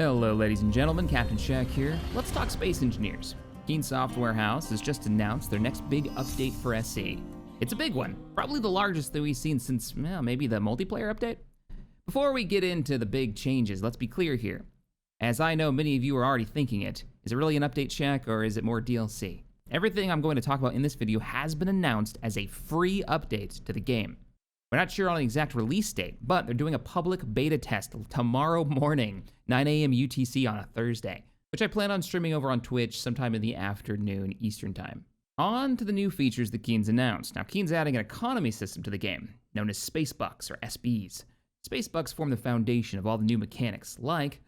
Hello ladies and gentlemen, Captain Shaq here. Let's talk Space Engineers. Keen Software House has just announced their next big update for SE. It's a big one, probably the largest that we've seen since, maybe the multiplayer update? Before we get into the big changes, let's be clear here. As I know many of you are already thinking it, is it really an update, Shaq, or is it more DLC? Everything I'm going to talk about in this video has been announced as a free update to the game. We're not sure on the exact release date, but they're doing a public beta test tomorrow morning, 9 a.m. UTC on a Thursday, which I plan on streaming over on Twitch sometime in the afternoon Eastern Time. On to the new features that Keen's announced. Now, Keen's adding an economy system to the game, known as Space Bucks, or SBs. Space Bucks form the foundation of all the new mechanics, like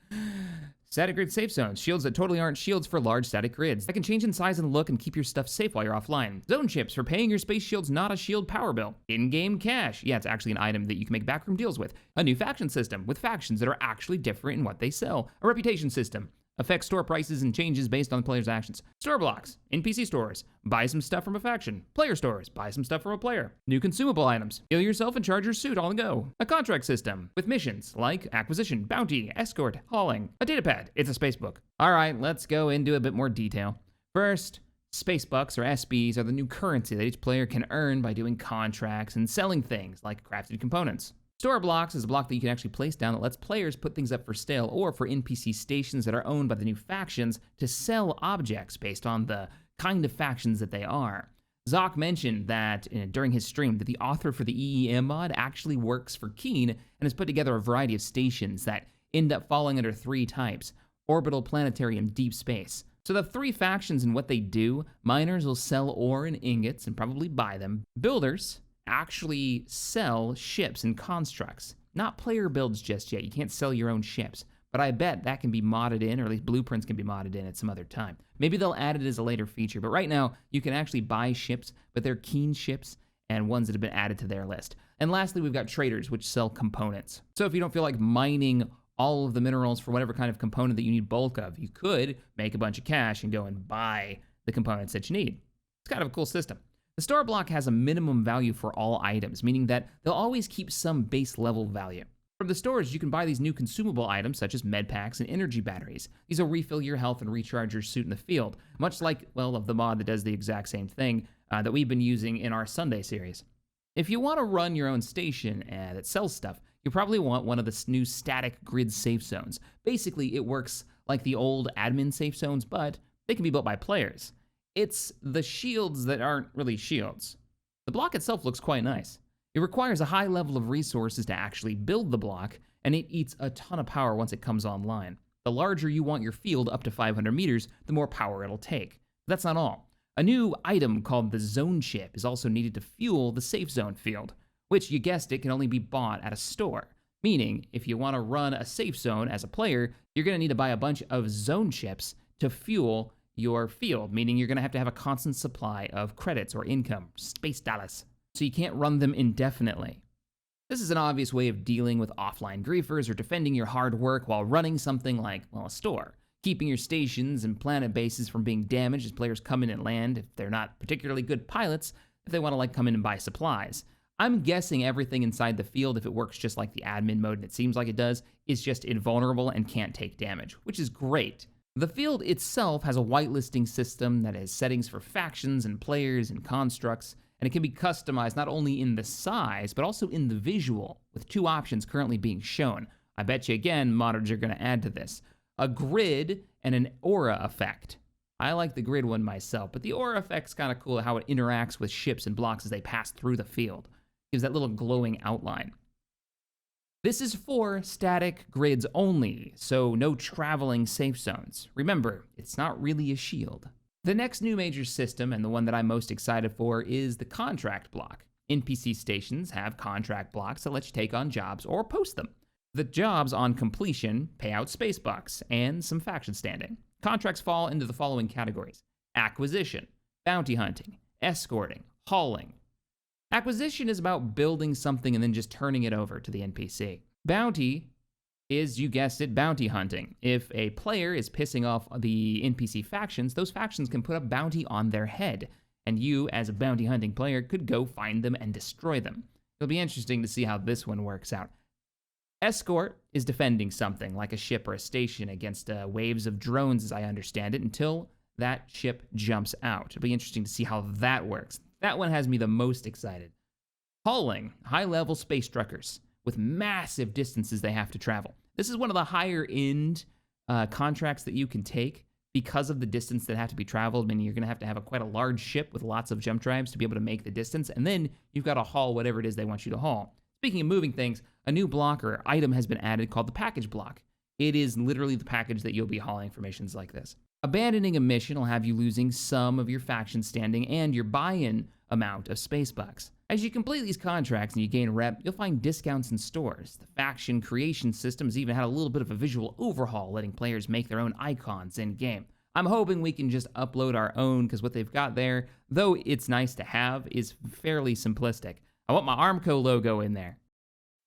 static grid safe zones, shields that totally aren't shields for large static grids, that can change in size and look and keep your stuff safe while you're offline. Zone chips for paying your space shields not a shield power bill. In-game cash, yeah, it's actually an item that you can make backroom deals with. A new faction system with factions that are actually different in what they sell. A reputation system. Affects store prices and changes based on the player's actions. Store blocks, NPC stores, buy some stuff from a faction. Player stores, buy some stuff from a player. New consumable items, heal yourself and charge your suit on the go. A contract system with missions like acquisition, bounty, escort, hauling. A data pad, it's a space book. All right, let's go into a bit more detail. First, Space Bucks, or SBs, are the new currency that each player can earn by doing contracts and selling things like crafted components. Store blocks is a block that you can actually place down that lets players put things up for sale or for NPC stations that are owned by the new factions to sell objects based on the kind of factions that they are. Zoc mentioned that during his stream that the author for the EEM mod actually works for Keen and has put together a variety of stations that end up falling under three types: orbital, planetary, and deep space. So the three factions and what they do: miners will sell ore and ingots and probably buy them. Builders actually sell ships and constructs. Not player builds just yet. You can't sell your own ships. But I bet that can be modded in, or at least blueprints can be modded in at some other time. Maybe they'll add it as a later feature, but right now you can actually buy ships, but they're Keen ships and ones that have been added to their list. And lastly, we've got traders, which sell components. So if you don't feel like mining all of the minerals for whatever kind of component that you need bulk of, you could make a bunch of cash and go and buy the components that you need. It's kind of a cool system. The store block has a minimum value for all items, meaning that they'll always keep some base level value. From the stores, you can buy these new consumable items such as med packs and energy batteries. These will refill your health and recharge your suit in the field, much like, of the mod that does the exact same thing that we've been using in our Sunday series. If you want to run your own station that sells stuff, you probably want one of the new static grid safe zones. Basically, it works like the old admin safe zones, but they can be built by players. It's the shields that aren't really shields. The block itself looks quite nice. It requires a high level of resources to actually build the block, and it eats a ton of power once it comes online. The larger you want your field, up to 500 meters, the more power it'll take. But that's not all. A new item called the zone chip is also needed to fuel the safe zone field, which, you guessed it, can only be bought at a store. Meaning, if you want to run a safe zone as a player, you're going to need to buy a bunch of zone chips to fuel your field, meaning you're going to have a constant supply of credits or income, space dollars, so you can't run them indefinitely. This is an obvious way of dealing with offline griefers or defending your hard work while running something like, a store, keeping your stations and planet bases from being damaged as players come in and land if they're not particularly good pilots, if they want to come in and buy supplies. I'm guessing everything inside the field, if it works just like the admin mode, and it seems like it does, is just invulnerable and can't take damage, which is great. The field itself has a whitelisting system that has settings for factions and players and constructs, and it can be customized not only in the size, but also in the visual, with two options currently being shown. I bet you again, modders are going to add to this: a grid and an aura effect. I like the grid one myself, but the aura effect's kind of cool how it interacts with ships and blocks as they pass through the field. Gives that little glowing outline. This is for static grids only, so no traveling safe zones. Remember, it's not really a shield. The next new major system, and the one that I'm most excited for, is the contract block. NPC stations have contract blocks that let you take on jobs or post them. The jobs on completion pay out space bucks and some faction standing. Contracts fall into the following categories: acquisition, bounty hunting, escorting, hauling. Acquisition is about building something and then just turning it over to the NPC. Bounty is, you guessed it, bounty hunting. If a player is pissing off the NPC factions, those factions can put a bounty on their head, and you, as a bounty hunting player, could go find them and destroy them. It'll be interesting to see how this one works out. Escort is defending something like a ship or a station against waves of drones, as I understand it, until that ship jumps out. It'll be interesting to see how that works. That one has me the most excited. Hauling, high-level space truckers with massive distances they have to travel. This is one of the higher-end contracts that you can take because of the distance that have to be traveled. Meaning you're going to have quite a large ship with lots of jump drives to be able to make the distance, and then you've got to haul whatever it is they want you to haul. Speaking of moving things, a new block or item has been added called the package block. It is literally the package that you'll be hauling for missions like this. Abandoning a mission will have you losing some of your faction standing and your buy-in amount of space bucks. As you complete these contracts and you gain rep, you'll find discounts in stores. The faction creation system has even had a little bit of a visual overhaul, letting players make their own icons in-game. I'm hoping we can just upload our own, because what they've got there, though it's nice to have, is fairly simplistic. I want my Armco logo in there.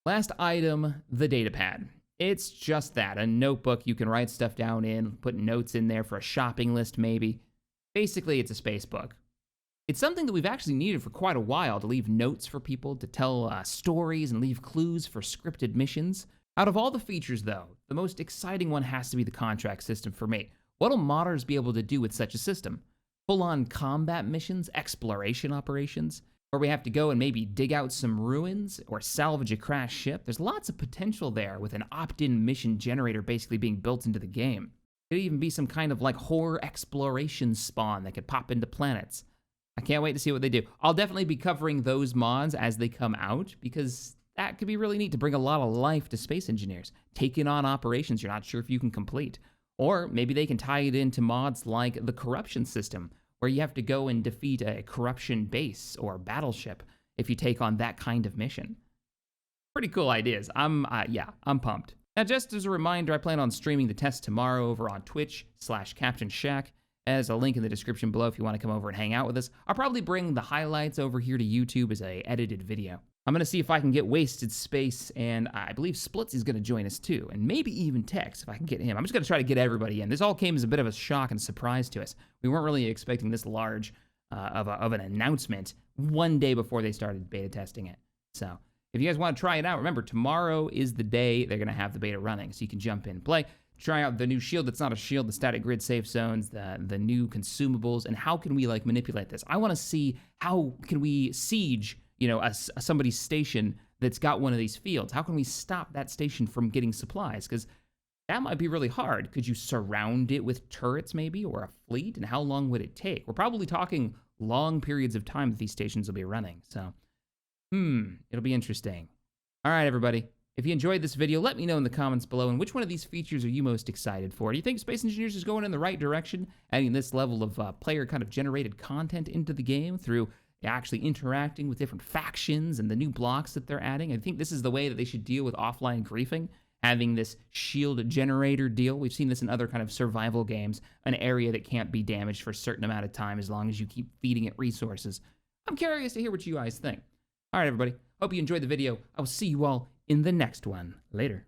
Last item, the datapad. It's just that, a notebook you can write stuff down in, put notes in there for a shopping list maybe. Basically, it's a space book. It's something that we've actually needed for quite a while, to leave notes for people, to tell stories and leave clues for scripted missions. Out of all the features though, the most exciting one has to be the contract system for me. What'll modders be able to do with such a system? Full-on combat missions, exploration operations, where we have to go and maybe dig out some ruins or salvage a crashed ship. There's lots of potential there with an opt-in mission generator basically being built into the game. Could even be some kind of like horror exploration spawn that could pop into planets. I can't wait to see what they do. I'll definitely be covering those mods as they come out, because that could be really neat to bring a lot of life to space engineers, taking on operations you're not sure if you can complete. Or maybe they can tie it into mods like the corruption system, where you have to go and defeat a corruption base or battleship if you take on that kind of mission. Pretty cool ideas. I'm pumped. Now, just as a reminder, I plan on streaming the test tomorrow over on Twitch/Captain Shack. As a link in the description below if you want to come over and hang out with us. I'll probably bring the highlights over here to YouTube as a edited video. I'm going to see if I can get Wasted Space, and I believe Splits is going to join us too, and maybe even Tex if I can get him. I'm just going to try to get everybody in. This all came as a bit of a shock and surprise to us. We weren't really expecting this large of an announcement one day before they started beta testing it. So if you guys want to try it out, remember, tomorrow is the day they're going to have the beta running, so you can jump in and play. Try out the new shield that's not a shield, the static grid safe zones, the new consumables, and how can we like manipulate this? I want to see how can we siege, somebody's station that's got one of these fields. How can we stop that station from getting supplies? Because that might be really hard. Could you surround it with turrets maybe, or a fleet? And how long would it take? We're probably talking long periods of time that these stations will be running. So, it'll be interesting. All right, everybody. If you enjoyed this video, let me know in the comments below, and which one of these features are you most excited for? Do you think Space Engineers is going in the right direction, adding this level of player kind of generated content into the game through actually interacting with different factions and the new blocks that they're adding? I think this is the way that they should deal with offline griefing, having this shield generator deal. We've seen this in other kind of survival games, an area that can't be damaged for a certain amount of time as long as you keep feeding it resources. I'm curious to hear what you guys think. All right, everybody. Hope you enjoyed the video. I will see you all in the next one. Later.